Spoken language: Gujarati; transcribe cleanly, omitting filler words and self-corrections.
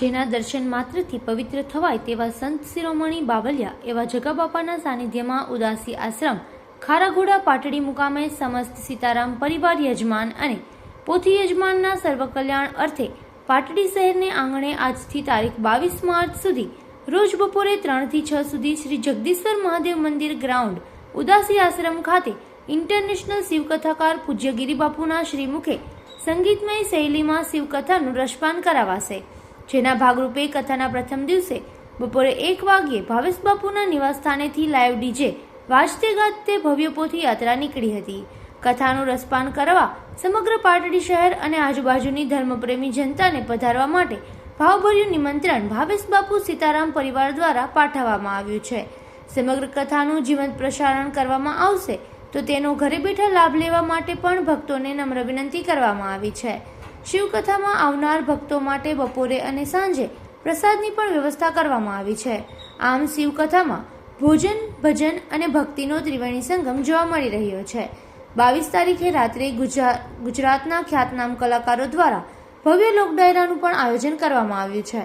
જેના દર્શન માત્રથી પવિત્ર થવાય તેવા સંત શિરોમણી બાવલિયા એવા જગાબાપાના સાનિધ્યમાં ઉદાસી આશ્રમ ખારાઘોડા પાટડી મુકામે સમસ્ત સીતારામ પરિવાર યજમાન અને પોથી યજમાનના સર્વકલ્યાણ અર્થે પાટડી શહેરને આંગણે આજથી તારીખ 22 માર્ચ સુધી રોજ બપોરે 3 થી 6 સુધી શ્રી જગદીશ્વર મહાદેવ મંદિર ગ્રાઉન્ડ ઉદાસી આશ્રમ ખાતે ઇન્ટરનેશનલ શિવકથાકાર પૂજ્ય ગિરિબાપુના શ્રીમુખે સંગીતમય શૈલીમાં શિવકથાનું રસપાન કરાવાશે, જેના ભાગરૂપે કથાના પ્રથમ દિવસે બપોરે 1 વાગ્યે ભાવેશ બાપુના નિવાસસ્થાનેથી લાઈવ ડીજે વાજતે ગાજતે ભવ્ય પોથી યાત્રા નીકળી હતી. કથાનું રસપાન કરવા સમગ્ર પાટડી શહેર અને આજુબાજુની ધર્મપ્રેમી જનતાને પધારવા માટે ભાવભર્યું નિમંત્રણ ભાવેશ બાપુ સીતારામ પરિવાર દ્વારા પાઠવવામાં આવ્યું છે. સમગ્ર કથાનું જીવંત પ્રસારણ કરવામાં આવશે તો તેનો ઘરે બેઠા લાભ લેવા માટે પણ ભક્તોને નમ્ર વિનંતી કરવામાં આવી છે. શિવકથામાં આવનાર ભક્તો માટે બપોરે અને સાંજે પ્રસાદની પણ વ્યવસ્થા કરવામાં આવી છે. આમ શિવકથામાં ભોજન, ભજન અને ભક્તિનો ત્રિવેણી સંગમ જોવા મળી રહ્યો છે. 22 તારીખે રાત્રે ગુજરાતના ખ્યાતનામ કલાકારો દ્વારા ભવ્ય લોક ડાયરાનું પણ આયોજન કરવામાં આવ્યું છે.